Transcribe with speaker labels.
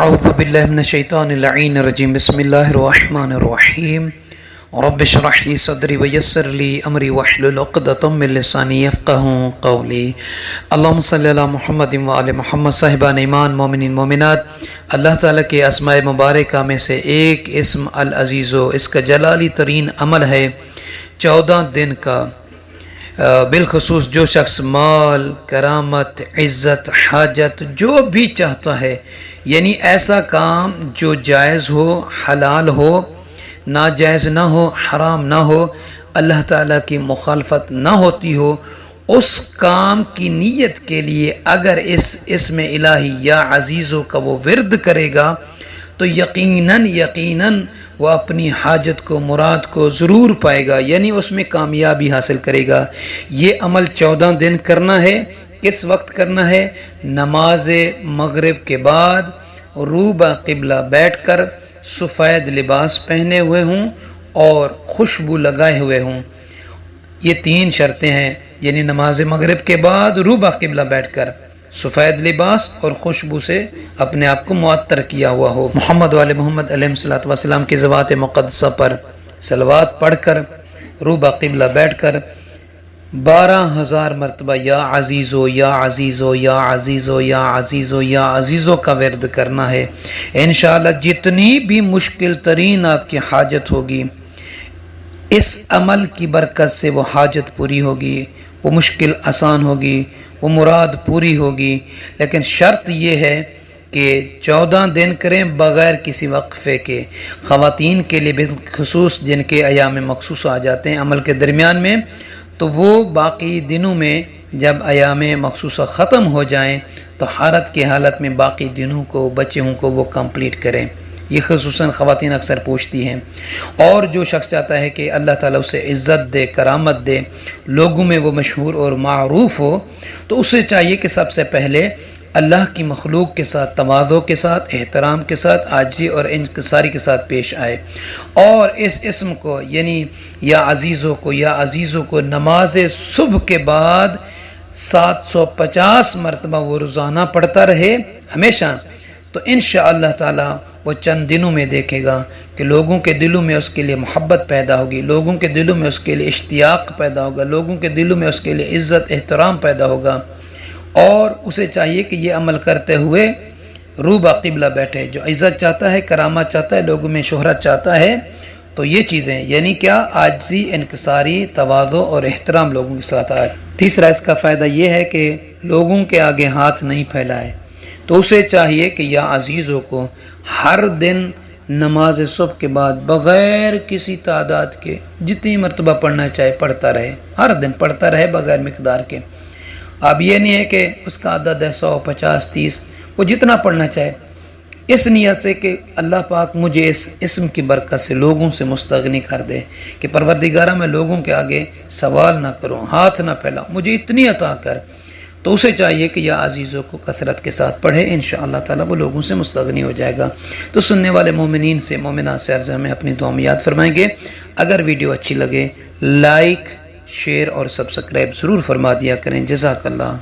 Speaker 1: اعوذ باللہ من الشیطان اللعین الرجیم بسم اللہ الرحمن الرحیم رب اشرح لی صدری ویسر لی امری واحلل عقدۃ من لسانی یفقہوا قولی اللہم صلی علی محمد وآل محمد صاحبان ایمان مومنین مومنات۔ اللہ تعالیٰ کے اسماء مبارکہ میں سے ایک اسم العزیزو، اس کا جلالی ترین عمل ہے 14 دن کا۔ بالخصوص جو شخص مال، کرامت، عزت، حاجت جو بھی چاہتا ہے، یعنی ایسا کام جو جائز ہو، حلال ہو، ناجائز نہ ہو، حرام نہ ہو، اللہ تعالیٰ کی مخالفت نہ ہوتی ہو، اس کام کی نیت کے لیے اگر اس اسم الہی یا عزیزو کا وہ ورد کرے گا تو یقیناً وہ اپنی حاجت کو، مراد کو ضرور پائے گا، یعنی اس میں کامیابی حاصل کرے گا۔ یہ عمل 14 دن کرنا ہے۔ کس وقت کرنا ہے؟ نماز مغرب کے بعد روبہ قبلہ بیٹھ کر، سفید لباس پہنے ہوئے ہوں اور خوشبو لگائے ہوئے ہوں۔ یہ 3 شرطیں ہیں، یعنی نماز مغرب کے بعد روبہ قبلہ بیٹھ کر، سفید لباس اور خوشبو سے اپنے آپ کو معطر کیا ہوا ہو۔ محمد والے محمد علیہ الصلوۃ والسلام کی ذوات مقدسہ پر صلوات پڑھ کر روبہ قبلہ بیٹھ کر 12,000 مرتبہ یا عزیزو یا عزیزو یا عزیزو یا عزیزو یا عزیزو کا ورد کرنا ہے۔ انشاءاللہ جتنی بھی مشکل ترین آپ کی حاجت ہوگی، اس عمل کی برکت سے وہ حاجت پوری ہوگی، وہ مشکل آسان ہوگی، وہ مراد پوری ہوگی۔ لیکن شرط یہ ہے کہ 14 دن کریں بغیر کسی وقفے کے۔ خواتین کے لیے بالخصوص جن کے ایام مخصوص آ جاتے ہیں عمل کے درمیان میں، تو وہ باقی دنوں میں جب ایام مخصوصہ ختم ہو جائیں تو حارت کی حالت میں باقی دنوں کو، بچوں کو وہ کمپلیٹ کریں۔ یہ خصوصاً خواتین اکثر پوچھتی ہیں۔ اور جو شخص چاہتا ہے کہ اللہ تعالیٰ اسے عزت دے، کرامت دے، لوگوں میں وہ مشہور اور معروف ہو، تو اسے چاہیے کہ سب سے پہلے اللہ کی مخلوق کے ساتھ تواضع کے ساتھ، احترام کے ساتھ، عاجزی اور انکساری کے ساتھ پیش آئے، اور اس اسم کو یعنی یا عزیزو کو نماز صبح کے بعد 750 مرتبہ وہ روزانہ پڑھتا رہے ہمیشہ، تو انشاءاللہ تعالی وہ چند دنوں میں دیکھے گا کہ لوگوں کے دلوں میں اس کے لیے محبت پیدا ہوگی، لوگوں کے دلوں میں اس کے لیے اشتیاق پیدا ہوگا، لوگوں کے دلوں میں اس کے لیے عزت، احترام پیدا ہوگا۔ اور اسے چاہیے کہ یہ عمل کرتے ہوئے روبہ قبلہ بیٹھے۔ جو عزت چاہتا ہے، کرامت چاہتا ہے، لوگوں میں شہرت چاہتا ہے، تو یہ چیزیں یعنی کیا؟ عاجزی، انکساری، تواضع اور احترام لوگوں کے ساتھ آئے۔ تیسرا اس کا فائدہ یہ ہے کہ لوگوں کے آگے ہاتھ نہیں پھیلائے، تو اسے چاہیے کہ یا عزیزوں کو ہر دن نماز صبح کے بعد بغیر کسی تعداد کے جتنی مرتبہ پڑھنا چاہے پڑھتا رہے، ہر دن پڑھتا رہے بغیر مقدار کے۔ اب یہ نہیں ہے کہ اس کا عدد ہے 100، 50، 30، وہ جتنا پڑھنا چاہے، اس نیت سے کہ اللہ پاک مجھے اس اسم کی برکت سے لوگوں سے مستغنی کر دے، کہ پروردگارہ میں لوگوں کے آگے سوال نہ کروں، ہاتھ نہ پھیلاؤں، مجھے اتنی عطا کر۔ تو اسے چاہیے کہ یا عزیزوں کو کثرت کے ساتھ پڑھے، انشاءاللہ تعالیٰ وہ لوگوں سے مستغنی ہو جائے گا۔ تو سننے والے مومنین سے، مومنات سے عرض ہمیں اپنی دعا میں یاد فرمائیں گے۔ اگر ویڈیو اچھی لگے لائک، شیئر اور سبسکرائب ضرور فرما دیا کریں۔ جزاک اللہ۔